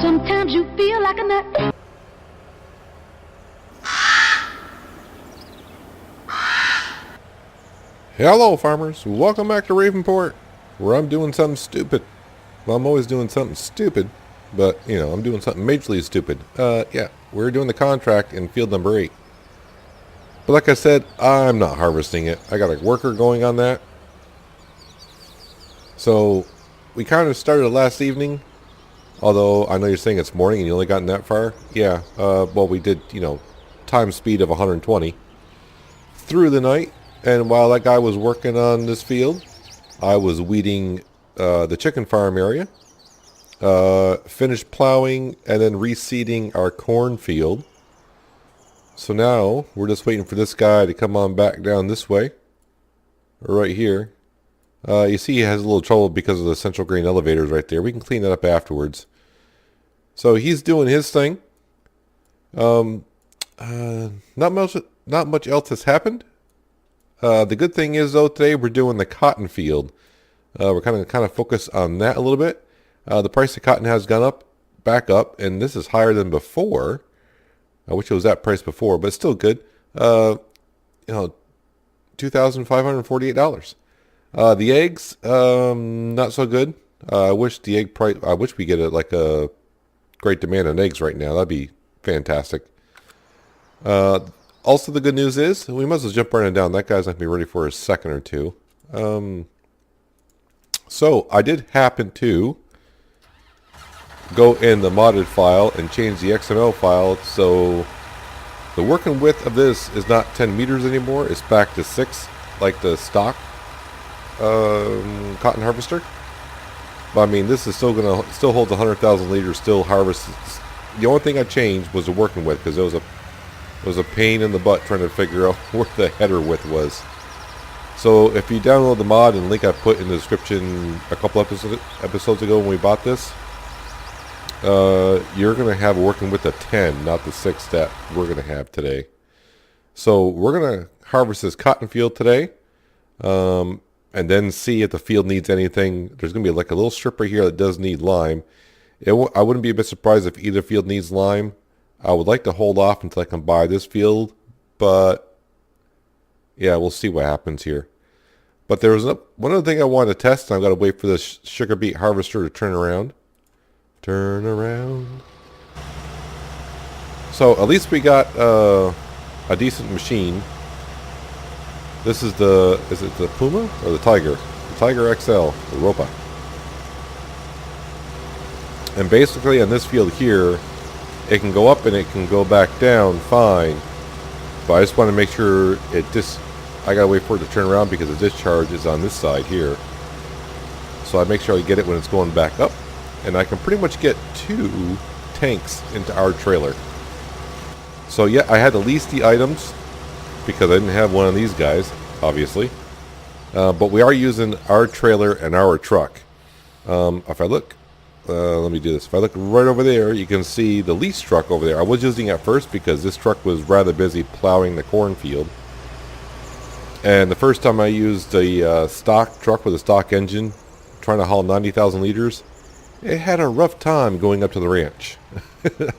Sometimes you feel like a nut. Hello farmers, welcome back to Ravenport, where I'm doing something stupid. Well, I'm always doing something stupid, but you know, I'm doing something majorly stupid. Yeah, we're doing the contract in field number 8. But like I said, I'm not harvesting it. I got a worker going on that. So, we kind of started last evening, although I know you're saying it's morning and you only gotten that far. Yeah, well we did, you know, time speed of 120 through the night. And while that guy was working on this field, I was weeding the chicken farm area, finished plowing, and then reseeding our cornfield. So now we're just waiting for this guy to come on back down this way, right here. You see he has a little trouble because of the central grain elevators right there. We can clean that up afterwards. So he's doing his thing. Not much else has happened. The good thing is, though, today we're doing the cotton field. We're kind of focused on that a little bit. The price of cotton has gone back up, and this is higher than before. I wish it was that price before, but it's still good. $2,548. The eggs, not so good. I wish the egg price. I wish we get a great demand on eggs right now. That'd be fantastic. Also, the good news is, we must as well jump right on down. That guy's not going to be ready for a second or two. So, I did happen to go in the modded file and change the XML file. So, the working width of this is not 10 meters anymore. It's back to 6, like the stock cotton harvester. But, I mean, this is still holds 100,000 liters, still harvests. The only thing I changed was the working width, because it was a pain in the butt trying to figure out where the header width was. So if you download the mod and link I put in the description a couple episodes ago when we bought this, you're going to have a working width of 10, not the 6 that we're going to have today. So we're going to harvest this cotton field today, and then see if the field needs anything. There's going to be like a little strip right here that does need lime. I wouldn't be a bit surprised if either field needs lime. I would like to hold off until I can buy this field, but yeah, we'll see what happens here. But there was one other thing I wanted to test, and I've got to wait for this sugar beet harvester to turn around. Turn around. So at least we got a decent machine. This is is it the Puma or the Tiger? The Tiger XL, the Ropa. And basically on this field here, it can go up and it can go back down fine, but I just want to make sure I gotta wait for it to turn around because the discharge is on this side here. So I make sure I get it when it's going back up, and I can pretty much get 2 tanks into our trailer. So yeah, I had to lease the items because I didn't have one of these guys, obviously. But we are using our trailer and our truck. If I look, let me do this. If I look right over there, you can see the lease truck over there. I was using it at first because this truck was rather busy plowing the cornfield. And the first time I used the stock truck with a stock engine, trying to haul 90,000 liters, it had a rough time going up to the ranch.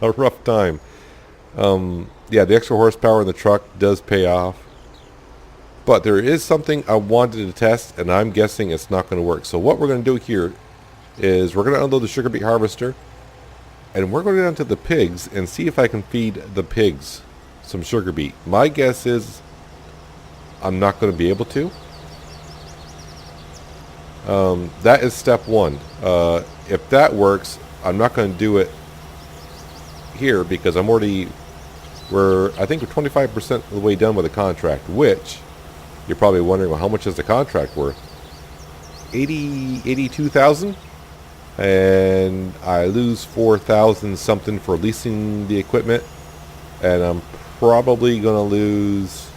A rough time. Yeah, the extra horsepower in the truck does pay off. But there is something I wanted to test, and I'm guessing it's not going to work. So what we're going to do here is we're going to unload the sugar beet harvester, and we're going to go down to the pigs and see if I can feed the pigs some sugar beet. My guess is I'm not going to be able to. That is step 1. If that works, I'm not going to do it here because I think we're 25% of the way done with the contract, which you're probably wondering, well, how much is the contract worth? 82,000, and I lose 4,000 something for leasing the equipment, and I'm probably going to lose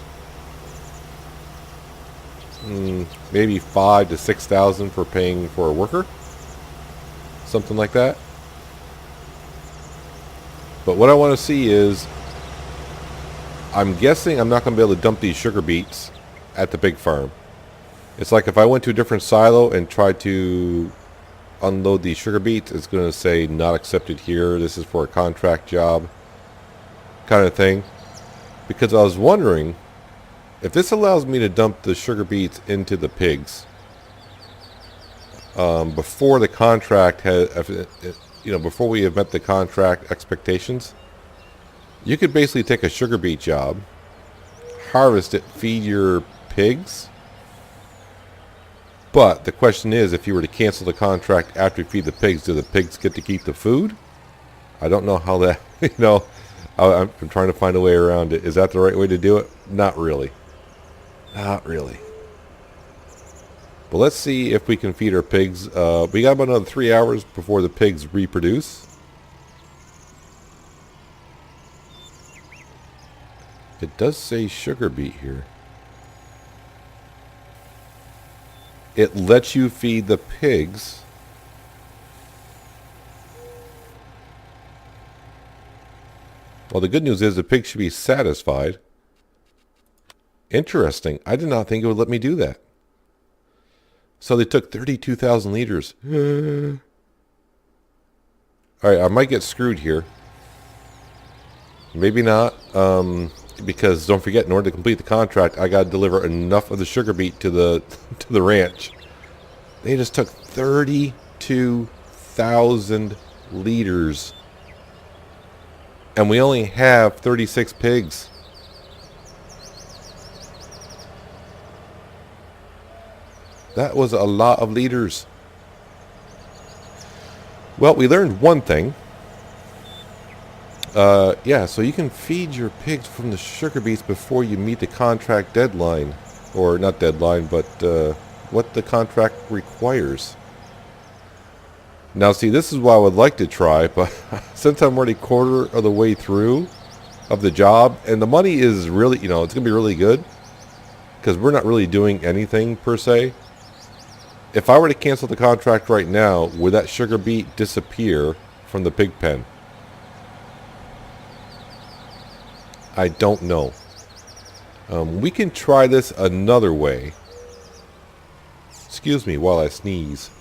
maybe 5,000 to 6,000 for paying for a worker, something like that. But what I want to see is, I'm guessing I'm not going to be able to dump these sugar beets at the big farm. It's like if I went to a different silo and tried to unload these sugar beets, it's going to say not accepted here. This is for a contract job kind of thing. Because I was wondering if this allows me to dump the sugar beets into the pigs before the contract has, before we have met the contract expectations. You could basically take a sugar beet job, harvest it, feed your pigs. But the question is, if you were to cancel the contract after you feed the pigs, do the pigs get to keep the food? I don't know how that, I'm trying to find a way around it. Is that the right way to do it? Not really. Not really. But let's see if we can feed our pigs. We got about another 3 hours before the pigs reproduce. It does say sugar beet here. It lets you feed the pigs. Well, the good news is the pigs should be satisfied. Interesting. I did not think it would let me do that. So they took 32,000 liters. Alright, I might get screwed here. Maybe not. Because don't forget, in order to complete the contract, I got to deliver enough of the sugar beet to the ranch. They just took 32,000 liters. And we only have 36 pigs. That was a lot of liters. Well, we learned one thing. Yeah, so you can feed your pigs from the sugar beets before you meet the contract deadline. Or not deadline, but what the contract requires. Now, see, this is what I would like to try, but since I'm already quarter of the way through of the job, and the money is really, it's going to be really good, because we're not really doing anything, per se. If I were to cancel the contract right now, would that sugar beet disappear from the pig pen? I don't know. We can try this another way. Excuse me while I sneeze.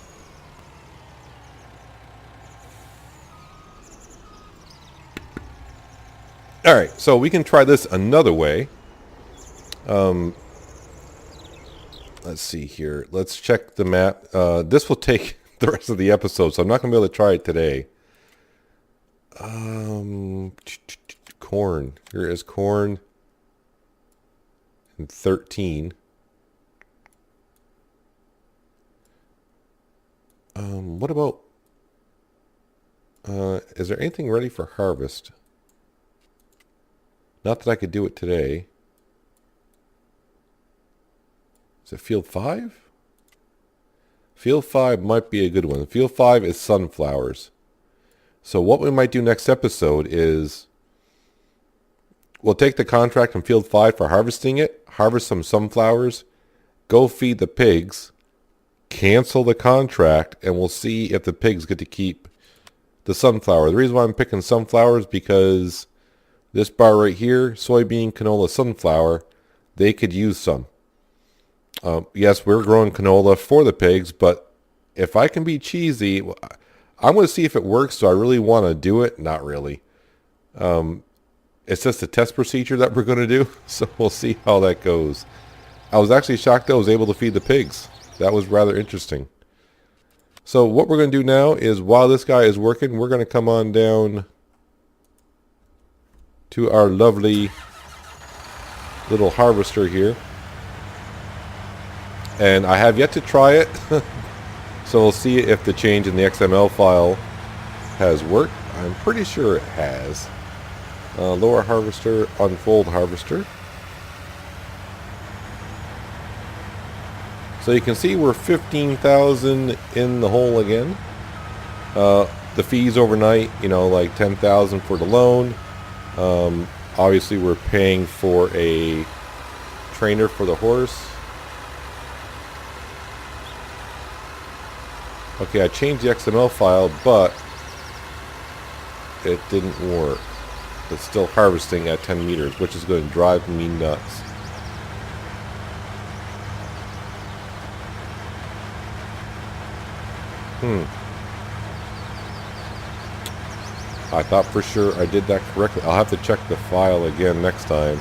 Alright, so we can try this another way. Let's see here. Let's check the map. This will take the rest of the episode, so I'm not going to be able to try it today. Corn. Here is corn. And 13. What about... is there anything ready for harvest? Not that I could do it today. Is it field 5? Field 5 might be a good one. Field 5 is sunflowers. So what we might do next episode is we'll take the contract from field 5 for harvesting it, harvest some sunflowers, go feed the pigs, cancel the contract, and we'll see if the pigs get to keep the sunflower. The reason why I'm picking sunflowers is because this bar right here, soybean, canola, sunflower, they could use some. Yes, we're growing canola for the pigs, but if I can be cheesy, I'm going to see if it works, so I really want to do it. Not really. It's just a test procedure that we're going to do, so we'll see how that goes. I was actually shocked that I was able to feed the pigs. That was rather interesting. So what we're going to do now is, while this guy is working, we're going to come on down to our lovely little harvester here. And I have yet to try it, so we'll see if the change in the XML file has worked. I'm pretty sure it has. Lower harvester, unfold harvester. So you can see we're 15,000 in the hole again. The fees overnight, like 10,000 for the loan. Obviously we're paying for a trainer for the horse. Okay, I changed the XML file, but it didn't work. It's still harvesting at 10 meters, which is going to drive me nuts. I thought for sure I did that correctly. I'll have to check the file again next time.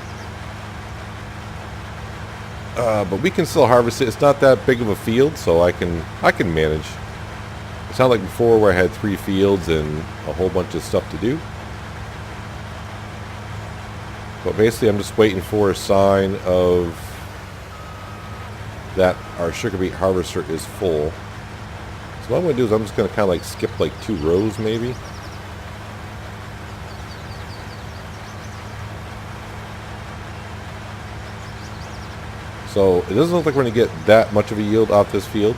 But we can still harvest it. It's not that big of a field, so I can manage. It's not like before where I had 3 fields and a whole bunch of stuff to do. But basically I'm just waiting for a sign of that our sugar beet harvester is full. So what I'm going to do is I'm just going to kind of like skip like 2 rows maybe. So it doesn't look like we're going to get that much of a yield off this field.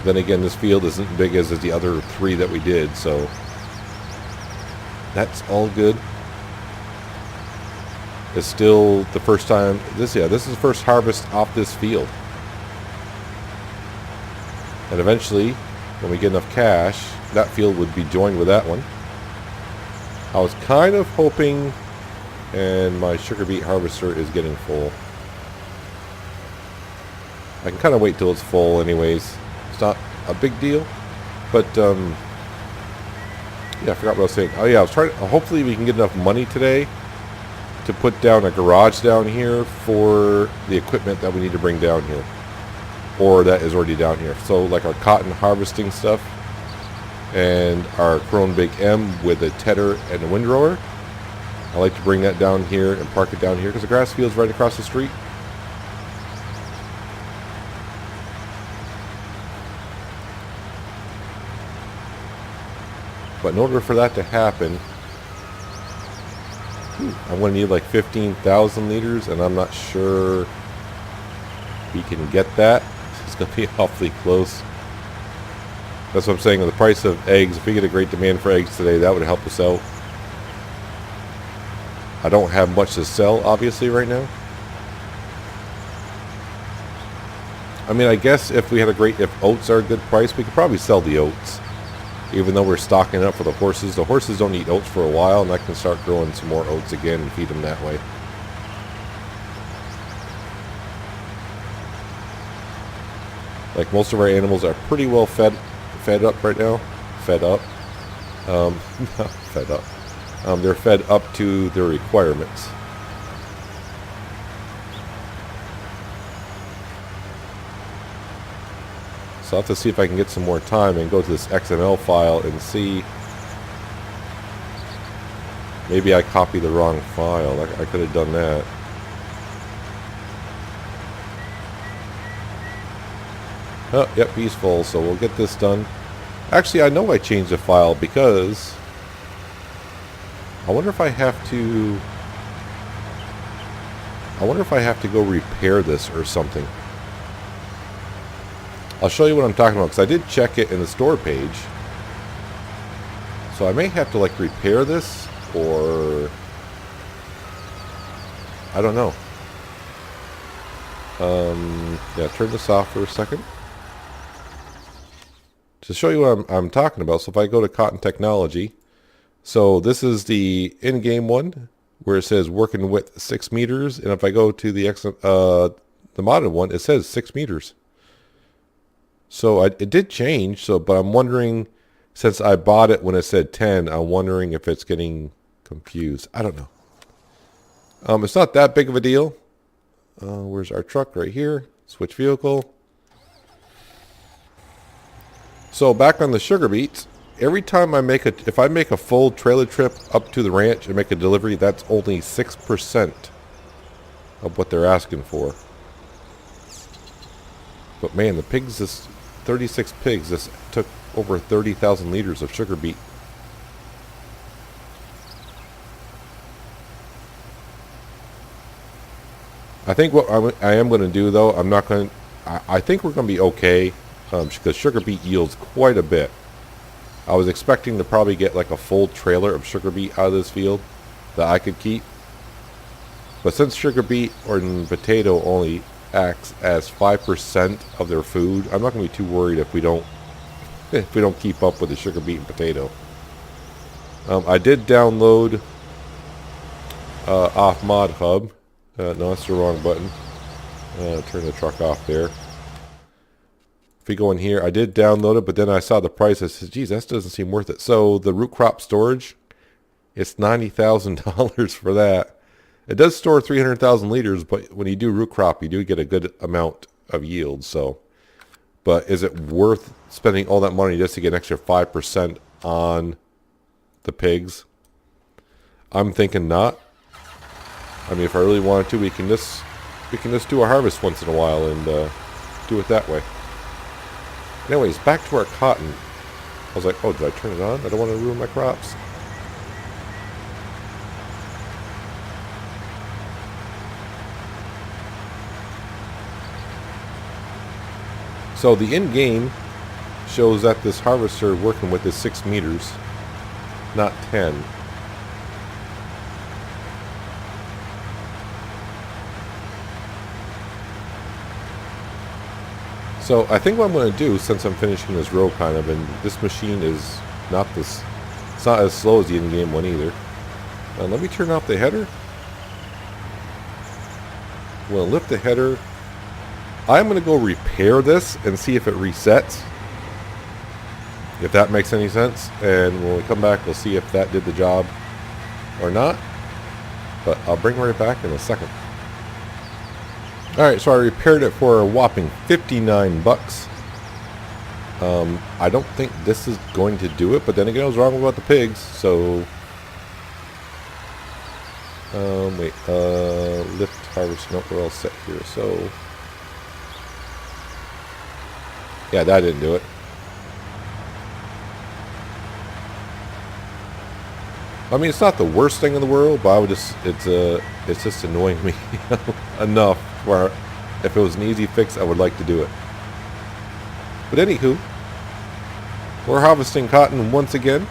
Then again, this field isn't big as the other 3 that we did, so that's all good. It's still the first time. This is the first harvest off this field. And eventually, when we get enough cash, that field would be joined with that one. I was kind of hoping, and my sugar beet harvester is getting full. I can kind of wait till it's full anyways. It's not a big deal. But, yeah, I forgot what I was saying. Oh yeah, I was trying to, hopefully we can get enough money today to put down a garage down here for the equipment that we need to bring down here. Or that is already down here. So like our cotton harvesting stuff and our Krone Big M with a tedder and a windrower. I like to bring that down here and park it down here because the grass field's right across the street. But in order for that to happen, I'm going to need like 15,000 liters, and I'm not sure we can get that. It's going to be awfully close. That's what I'm saying. The price of eggs, if we get a great demand for eggs today, that would help us out. I don't have much to sell, obviously, right now. I mean, I guess if we had if oats are a good price, we could probably sell the oats. Even though we're stocking up for the horses. The horses don't eat oats for a while, and I can start growing some more oats again and feed them that way. Like most of our animals are pretty well fed up right now. Fed up. Fed up. They're fed up to their requirements. So I'll have to see if I can get some more time and go to this XML file and see. Maybe I copied the wrong file. I could have done that. Oh, yep, he's full, so we'll get this done. Actually, I know I changed the file because I wonder if I have to go repair this or something. I'll show you what I'm talking about because I did check it in the store page. So I may have to like repair this, or I don't know. Yeah, turn this off for a second. To show you what I'm talking about, so if I go to Cotton Technology, so this is the in-game one where it says working width 6 meters, and if I go to the modded one, it says 6 meters. So it did change, but I'm wondering, since I bought it when it said 10, I'm wondering if it's getting confused. I don't know. It's not that big of a deal. Where's our truck? Right here. Switch vehicle. So back on the sugar beets, every time if I make a full trailer trip up to the ranch and make a delivery, that's only 6% of what they're asking for. But man, the pigs, 36 pigs, this took over 30,000 liters of sugar beet. I think what I am going to do, though, I think we're going to be okay, because sugar beet yields quite a bit. I was expecting to probably get like a full trailer of sugar beet out of this field that I could keep. But since sugar beet or potato only acts as 5% of their food, I'm not going to be too worried if we don't keep up with the sugar beet and potato. I did download off Mod Hub. No, that's the wrong button. Turn the truck off there. If we go in here, I did download it, but then I saw the price. I said, geez, that doesn't seem worth it. So the root crop storage, it's $90,000 for that. It does store 300,000 liters, but when you do root crop, you do get a good amount of yield. So, but is it worth spending all that money just to get an extra 5% on the pigs? I'm thinking not. I mean, if I really wanted to, we can just do a harvest once in a while and do it that way. Anyways, back to our cotton. I was like, oh, did I turn it on? I don't want to ruin my crops. So the end game shows that this harvester working with is 6 meters, not 10. So I think what I'm going to do, since I'm finishing this row kind of, and this machine is not this, it's not as slow as the end game one either. Let me turn off the header. We'll lift the header. I'm going to go repair this and see if it resets. If that makes any sense. And when we come back, we'll see if that did the job or not. But I'll bring it right back in a second. Alright, so I repaired it for a whopping 59 bucks. I don't think this is going to do it, but then again, I was wrong about the pigs, so... lift, harvest, nope, we're all set here, so... Yeah, that didn't do it. I mean, it's not the worst thing in the world, but I would just, it's just annoying me enough where if it was an easy fix, I would like to do it. But anywho, we're harvesting cotton once again,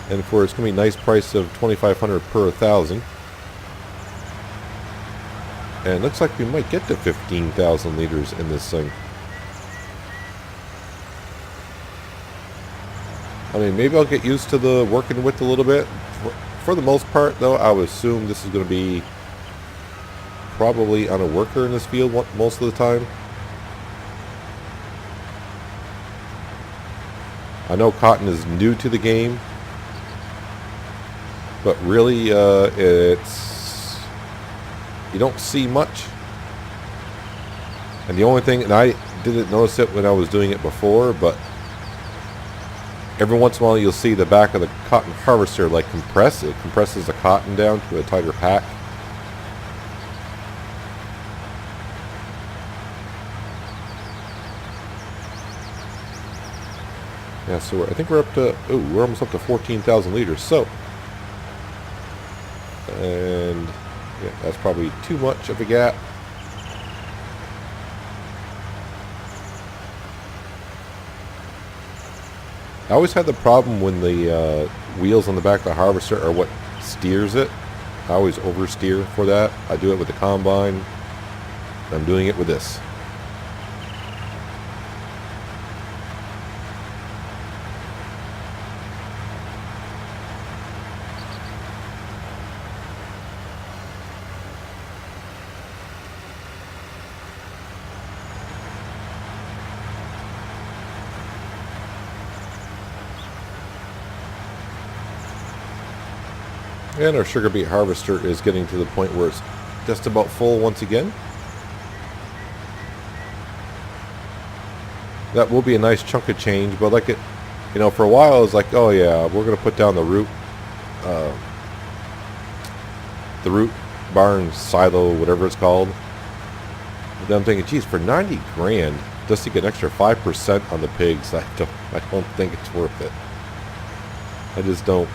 and for it's going to be a nice price of $2,500 per 1,000. And it looks like we might get to 15,000 liters in this thing. I mean, maybe I'll get used to the working with a little bit. For the most part, though, I would assume this is going to be probably on a worker in this field most of the time. I know cotton is new to the game, but really, it's, you don't see much. And the only thing, and I didn't notice it when I was doing it before, but every once in a while you'll see the back of the cotton harvester like compress. It compresses the cotton down to a tighter pack. Yeah, so I think we're up to, we're almost up to 14,000 liters. So, and yeah, that's probably too much of a gap. I always had the problem when the wheels on the back of the harvester are what steers it. I always oversteer for that. I do it with the combine. I'm doing it with this. And our sugar beet harvester is getting to the point where it's just about full once again. That will be a nice chunk of change, but like it, you know, for a while I was like, oh yeah, we're going to put down the root barn silo, whatever it's called. But then I'm thinking, geez, for 90 grand, just to get an extra 5% on the pigs, I don't think it's worth it. I just don't.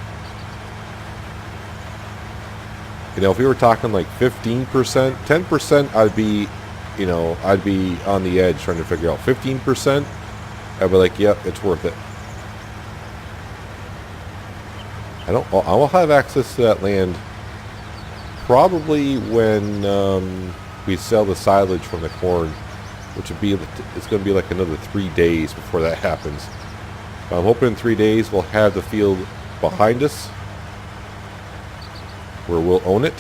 You know, if we were talking like 15%, 10%, I'd be, you know, I'd be on the edge trying to figure out. 15%, I'd be like, yep, it's worth it. I will have access to that land probably when we sell the silage from the corn, which would be, it's going to be like another 3 days before that happens. I'm hoping in 3 days we'll have the field behind us, where we'll own it.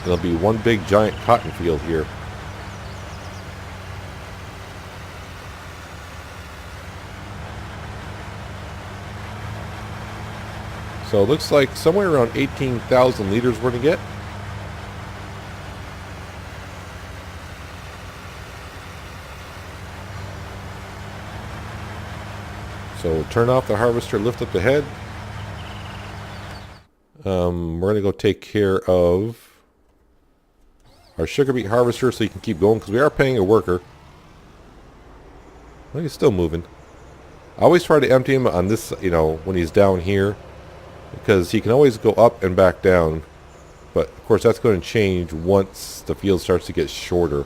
It'll be one big giant cotton field here. So it looks like somewhere around 18,000 liters we're going to get. So turn off the harvester, lift up the head. We're going to go take care of our sugar beet harvester so you can keep going because we are paying a worker. Well, he's still moving. I always try to empty him on this, you know, when he's down here because he can always go up and back down. But of course that's going to change once the field starts to get shorter.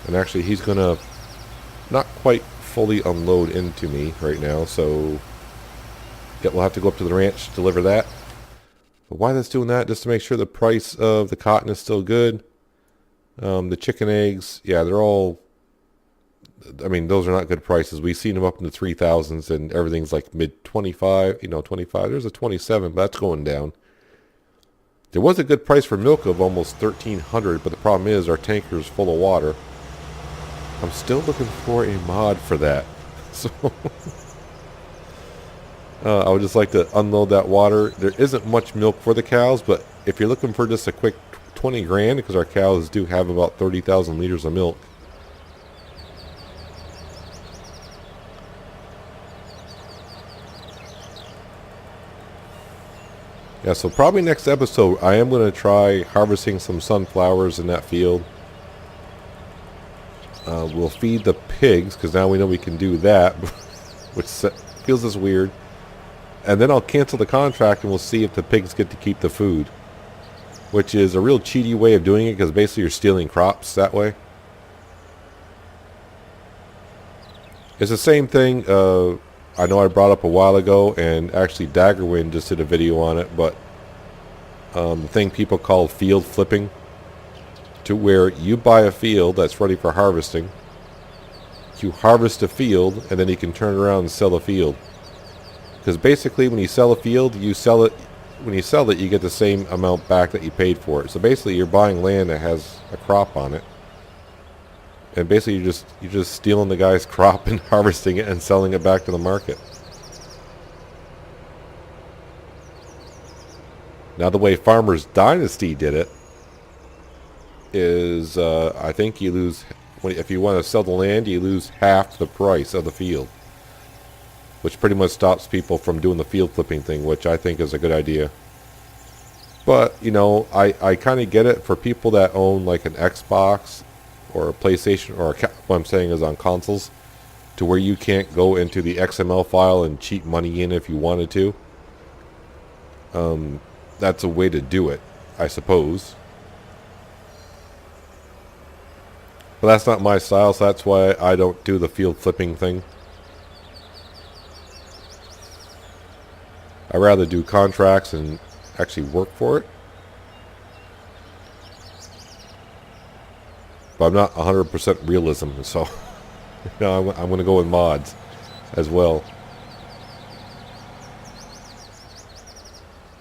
And actually he's going to not quite fully unload into me right now, so yeah, we'll have to go up to the ranch to deliver that. But why that's doing that? Just to make sure the price of the cotton is still good. The chicken eggs, yeah, they're all, I mean, those are not good prices. We've seen them up in the 3,000s and everything's like mid 25, you know, 25. There's a 27, but that's going down. There was a good price for milk of almost 1,300, but the problem is our tanker is full of water. I'm still looking for a mod for that. So I would just like to unload that water. There isn't much milk for the cows, but if you're looking for just a quick 20 grand, because our cows do have about 30,000 liters of milk. Yeah, so probably next episode I am going to try harvesting some sunflowers in that field. We'll feed the pigs, because now we know we can do that, which feels as weird. And then I'll cancel the contract and we'll see if the pigs get to keep the food. Which is a real cheaty way of doing it, because basically you're stealing crops that way. It's the same thing I know I brought up a while ago, and actually Daggerwind just did a video on it, but the thing people call field flipping, to where you buy a field that's ready for harvesting, you harvest a field, and then you can turn around and sell a field. Because basically when you sell a field, you sell it, when you sell it, you get the same amount back that you paid for it. So basically you're buying land that has a crop on it. And basically you're just stealing the guy's crop and harvesting it and selling it back to the market. Now the way Farmers Dynasty did it is, I think you lose, if you want to sell the land, you lose half the price of the field. Which pretty much stops people from doing the field flipping thing, which I think is a good idea. But, you know, I kind of get it for people that own like an Xbox or a PlayStation, or what I'm saying is on consoles, to where you can't go into the XML file and cheat money in if you wanted to. That's a way to do it, I suppose. But that's not my style, so that's why I don't do the field flipping thing. I'd rather do contracts and actually work for it. But I'm not 100% realism, so you know, I'm going to go with mods as well.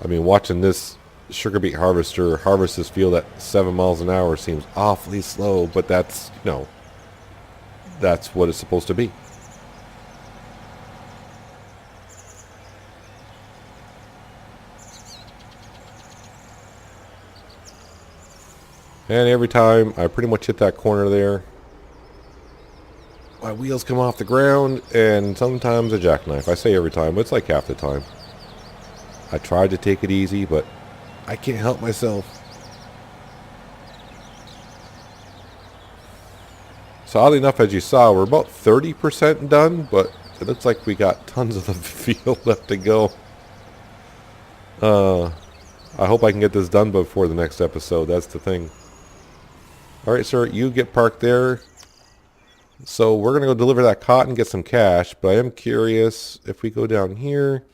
I mean, watching this sugar beet harvester harvest this field at 7 miles an hour seems awfully slow, but that's, you know, that's what it's supposed to be. And every time I pretty much hit that corner there, my wheels come off the ground, and sometimes a jackknife. I say every time, but it's like half the time. I tried to take it easy, but I can't help myself. So oddly enough, as you saw, we're about 30% done, but it looks like we got tons of the field left to go. I hope I can get this done before the next episode. That's the thing. Alright, sir, you get parked there. So we're going to go deliver that cotton, get some cash, but I am curious if we go down here.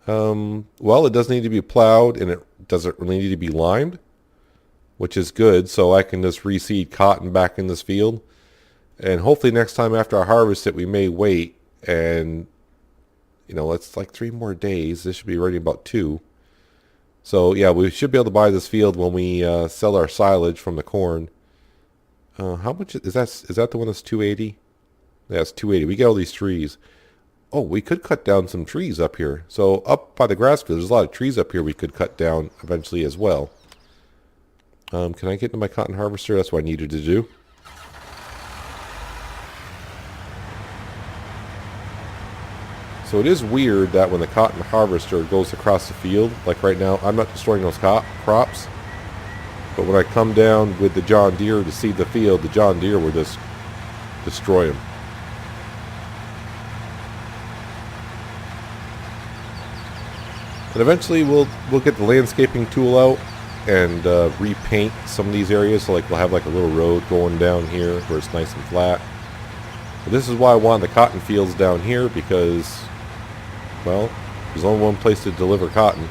Well, it does need to be plowed, and it doesn't really need to be limed, which is good, so I can just reseed cotton back in this field. And hopefully next time after I harvest it, we may wait, and, you know, it's like 3 more days. This should be ready in about 2. So, yeah, we should be able to buy this field when we sell our silage from the corn. How much is that? Is that the one that's 280? Yeah, it's 280. We get all these trees. Oh, we could cut down some trees up here. So up by the grass field, there's a lot of trees up here we could cut down eventually as well. Can I get into my cotton harvester? That's what I needed to do. So it is weird that when the cotton harvester goes across the field, like right now, I'm not destroying those crops. But when I come down with the John Deere to seed the field, the John Deere will just destroy them. And eventually we'll get the landscaping tool out and repaint some of these areas. So like we'll have like a little road going down here where it's nice and flat. But this is why I want the cotton fields down here, because, well, there's only one place to deliver cotton.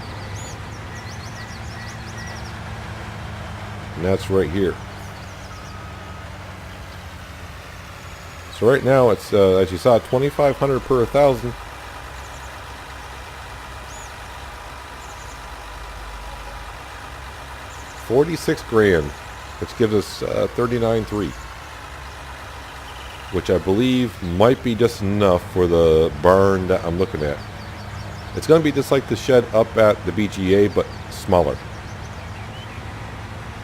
And that's right here. So right now it's, as you saw, $2,500 per 1,000. $46,000, which gives us 39.3, which I believe might be just enough for the barn that I'm looking at. It's going to be just like the shed up at the BGA, but smaller.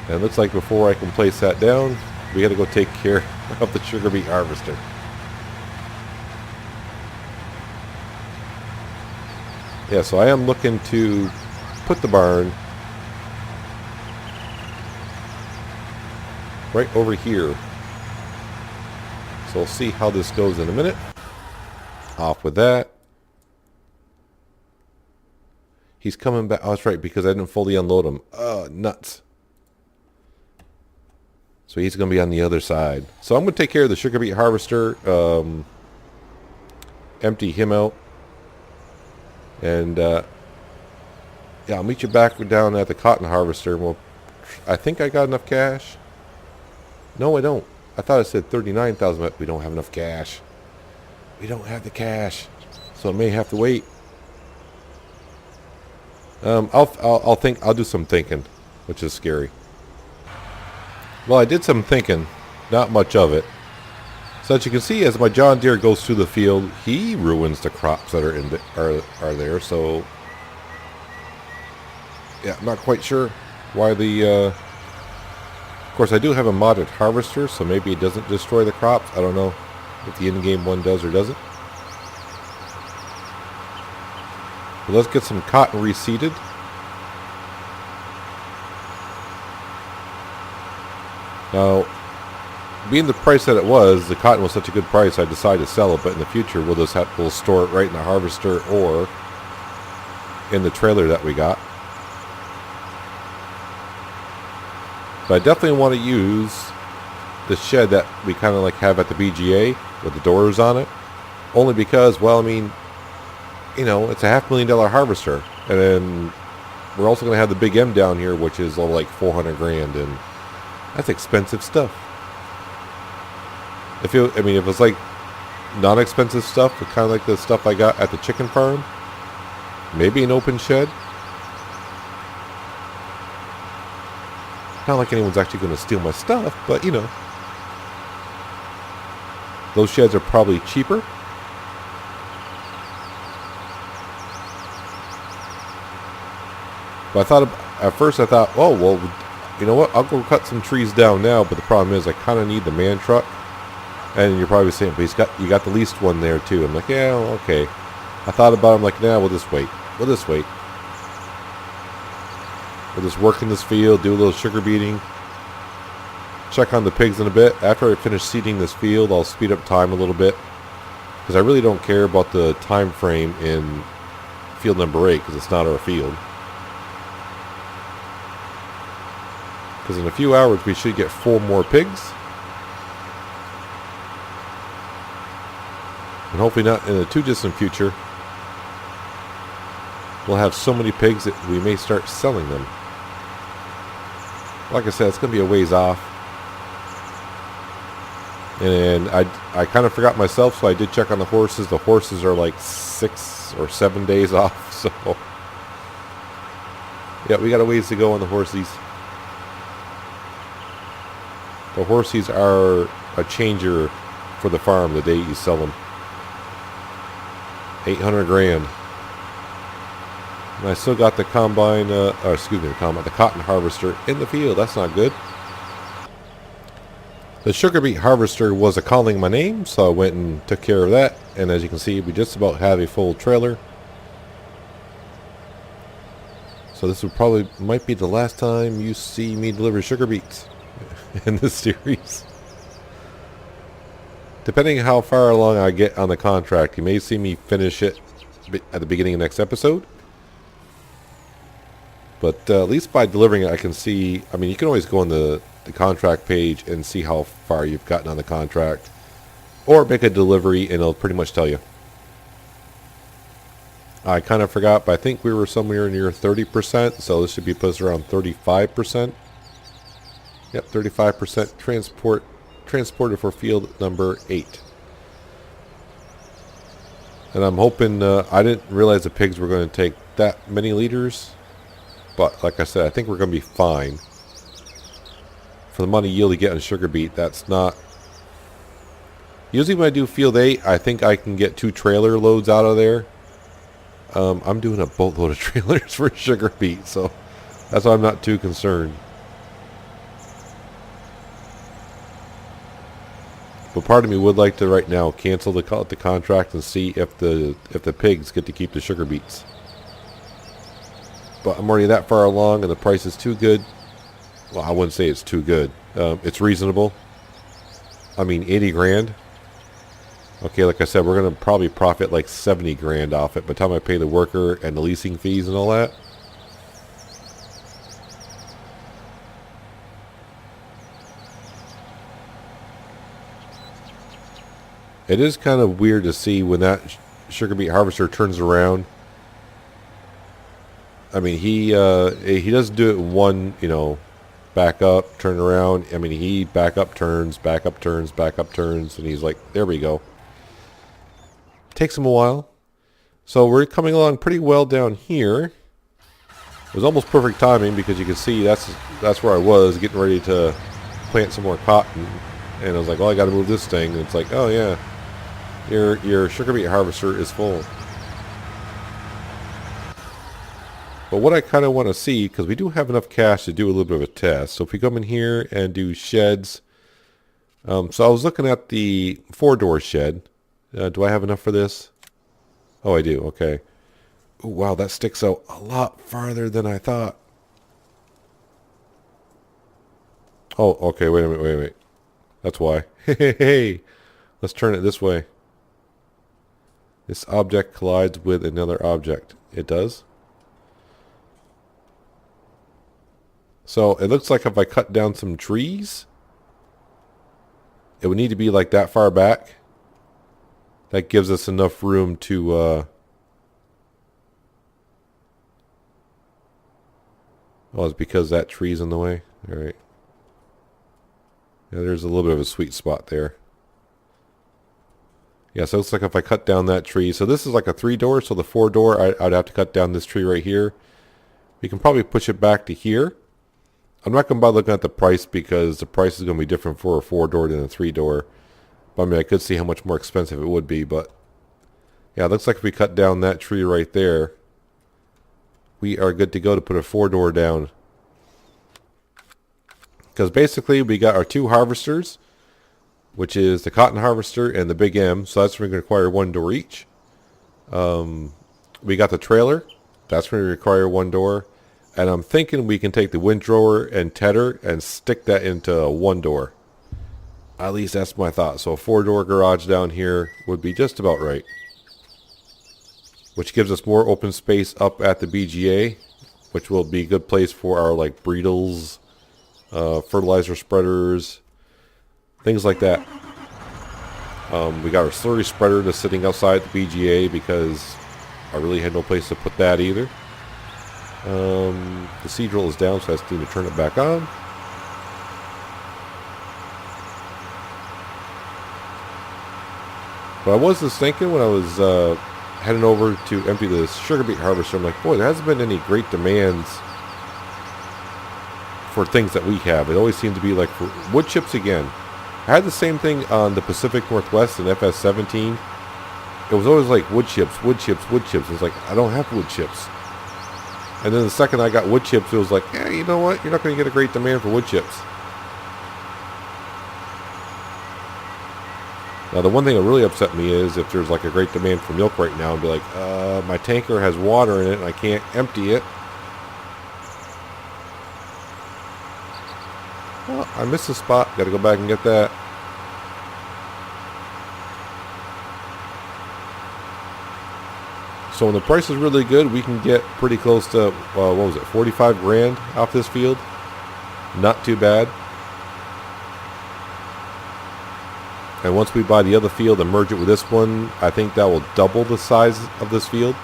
And it looks like before I can place that down, we got to go take care of the sugar beet harvester. Yeah, so I am looking to put the barn right over here. So we'll see how this goes in a minute. Off with that. He's coming back. Oh, that's right, because I didn't fully unload him. Nuts. So he's going to be on the other side. So I'm going to take care of the sugar beet harvester. Empty him out. And yeah, I'll meet you back down at the cotton harvester. And I think I got enough cash. No, I don't. I thought it said 39,000, but we don't have enough cash. We don't have the cash, so I may have to wait. I'll do some thinking, which is scary. Well, I did some thinking, not much of it. So as you can see, as my John Deere goes through the field, he ruins the crops that are there. So yeah, I'm not quite sure why the. Of course, I do have a modded harvester, so maybe it doesn't destroy the crops. I don't know if the in-game one does or doesn't. But let's get some cotton reseeded. Now, being the price that it was, the cotton was such a good price, I decided to sell it. But in the future, we'll store it right in the harvester or in the trailer that we got. But I definitely want to use the shed that we kind of like have at the BGA with the doors on it. Only because, well, I mean, you know, it's a $500,000 harvester. And then we're also going to have the Big M down here, which is like $400,000. And that's expensive stuff. If it's like non-expensive stuff, kind of like the stuff I got at the chicken farm, maybe an open shed. Not like anyone's actually going to steal my stuff, but you know. Those sheds are probably cheaper. But at first I thought, oh, well, you know what? I'll go cut some trees down now, but the problem is I kind of need the man truck. And you're probably saying, but you got the leased one there too. I'm like, yeah, okay. I thought about it, I'm like, nah, we'll just wait. We'll just wait. We'll just work in this field, do a little sugar beeting, check on the pigs in a bit. After I finish seeding this field, I'll speed up time a little bit, because I really don't care about the time frame in field number 8, because it's not our field. Because in a few hours we should get 4 more pigs, and hopefully not in the too distant future we'll have so many pigs that we may start selling them. Like I said, it's going to be a ways off. And I kind of forgot myself, so I did check on the horses. The horses are like 6 or 7 days off, so yeah, we got a ways to go on the horsies. The horsies are a changer for the farm the day you sell them. 800 grand. And I still got the combine, the cotton harvester in the field. That's not good. The sugar beet harvester was calling my name, so I went and took care of that. And as you can see, we just about have a full trailer. So this might be the last time you see me deliver sugar beets in this series. Depending on how far along I get on the contract, you may see me finish it at the beginning of next episode. But at least by delivering it, I can see, I mean, you can always go on the contract page and see how far you've gotten on the contract. Or make a delivery and it'll pretty much tell you. I kind of forgot, but I think we were somewhere near 30%, so this should be put around 35%. Yep, 35% transported for field number 8. And I'm hoping, I didn't realize the pigs were going to take that many liters. But like I said, I think we're going to be fine. For the money yield you get on sugar beet, that's not... Usually when I do field 8, I think I can get 2 trailer loads out of there. I'm doing a boatload of trailers for sugar beet, so that's why I'm not too concerned. But part of me would like to right now cancel the contract and see if the pigs get to keep the sugar beets. But I'm already that far along and the price is too good. Well, I wouldn't say it's too good. It's reasonable. I mean, 80 grand. Okay, like I said, we're going to probably profit like 70 grand off it by the time I pay the worker and the leasing fees and all that. It is kind of weird to see when that sugar beet harvester turns around. I mean, he doesn't do it in one, back up, turn around. I mean, he back up, turns, and he's like, there we go. Takes him a while. So we're coming along pretty well down here. It was almost perfect timing because you can see that's where I was getting ready to plant some more cotton. And I was like, well, I got to move this thing. And it's like, oh yeah, your sugar beet harvester is full. But what I kind of want to see, because we do have enough cash to do a little bit of a test. So if we come in here and do sheds. So I was looking at the 4-door shed. Do I have enough for this? Oh, I do. Okay. Ooh, wow, that sticks out a lot farther than I thought. Oh, okay. Wait a minute. That's why. Hey. Let's turn it this way. This object collides with another object. It does? So it looks like if I cut down some trees, it would need to be like that far back. That gives us enough room to oh, it's because that tree's in the way. All right. Yeah, there's a little bit of a sweet spot there. Yeah, so it looks like if I cut down that tree. So this is like a 3-door, so the 4-door, I'd have to cut down this tree right here. We can probably push it back to here. I'm not going to bother looking at the price because the price is going to be different for a 4-door than a 3-door. But I mean, I could see how much more expensive it would be, but yeah, it looks like if we cut down that tree right there, we are good to go to put a 4-door down. Because basically we got our 2 harvesters, which is the cotton harvester and the Big M, so that's going to require 1 door each. We got the trailer, that's going to require 1 door. And I'm thinking we can take the windrower and tedder and stick that into a 1 door. At least that's my thought. So a 4-door garage down here would be just about right. Which gives us more open space up at the BGA, which will be a good place for our like breedles, fertilizer spreaders, things like that. We got our slurry spreader that's sitting outside the BGA because I really had no place to put that either. The seed drill is down, so I just need to turn it back on. But I was just thinking when I was heading over to empty the sugar beet harvester, I'm like, boy, there hasn't been any great demands for things that we have. It always seems to be like for wood chips again. I had the same thing on the Pacific Northwest in FS17. It was always like wood chips, wood chips, wood chips. It's like, I don't have wood chips. And then the second I got wood chips, it was like, yeah, you know what? You're not going to get a great demand for wood chips. Now, the one thing that really upset me is if there's like a great demand for milk right now, and be like, my tanker has water in it and I can't empty it. Well, I missed a spot. Got to go back and get that. So when the price is really good, we can get pretty close to, what was it, 45 grand off this field. Not too bad. And once we buy the other field and merge it with this one, I think that will double the size of this field.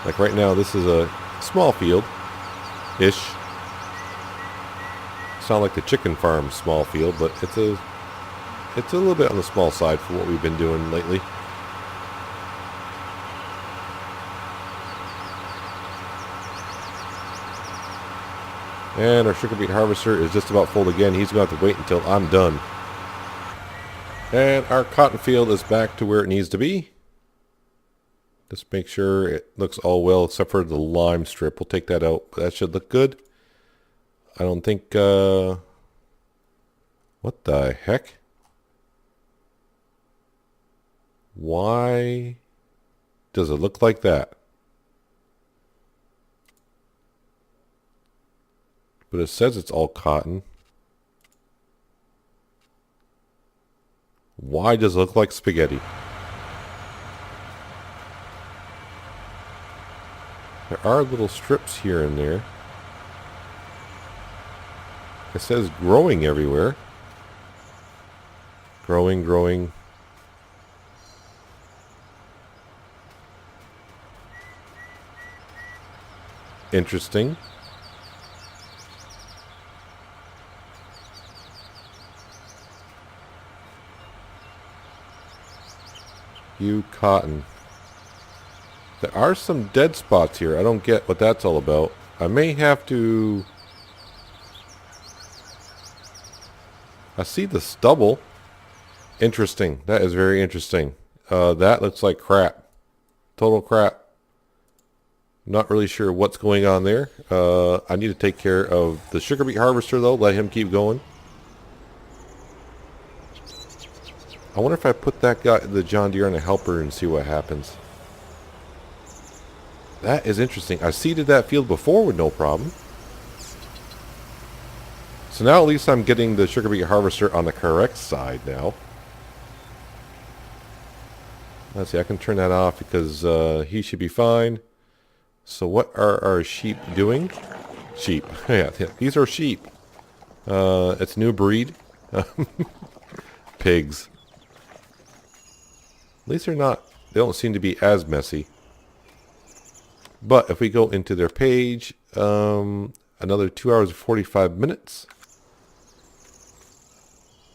Like right now, this is a small field-ish. It's not like the chicken farm small field, but it's a little bit on the small side for what we've been doing lately. And our sugar beet harvester is just about full again. He's going to have to wait until I'm done. And our cotton field is back to where it needs to be. Just make sure it looks all well except for the lime strip. We'll take that out. But that should look good. I don't think... what the heck? Why does it look like that? But it says it's all cotton. Why does it look like spaghetti? There are little strips here and there. It says growing everywhere. Growing, growing. Interesting. You cotton. There are some dead spots here. I don't get what that's all about. I may have to... I see the stubble. Interesting. That is very interesting. That looks like crap. Total crap. Not really sure what's going on there. I need to take care of the sugar beet harvester though. Let him keep going. I wonder if I put that guy, the John Deere, on a helper and see what happens. That is interesting. I seeded that field before with no problem. So now at least I'm getting the sugar beet harvester on the correct side now. Let's see, I can turn that off because he should be fine. So what are our sheep doing? Sheep. Yeah, these are sheep. It's a new breed. Pigs. At least they don't seem to be as messy. But if we go into their page, another 2 hours and 45 minutes.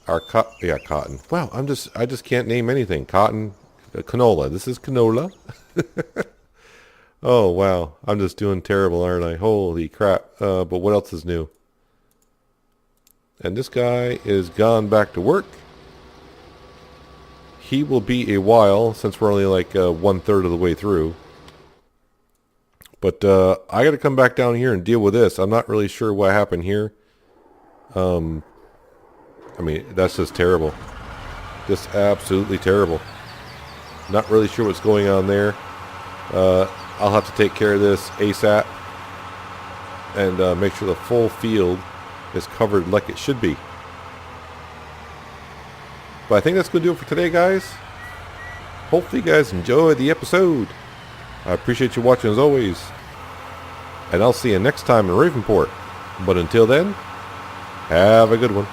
Our cotton. Wow, I just can't name anything. Cotton, canola. This is canola. Oh wow, I'm just doing terrible, aren't I? Holy crap! But what else is new? And this guy is gone back to work. He will be a while since we're only like 1/3 of the way through. But I got to come back down here and deal with this. I'm not really sure what happened here. I mean, that's just terrible. Just absolutely terrible. Not really sure what's going on there. I'll have to take care of this ASAP. And make sure the full field is covered like it should be. But I think that's going to do it for today, guys. Hopefully you guys enjoyed the episode. I appreciate you watching as always. And I'll see you next time in Ravenport. But until then, have a good one.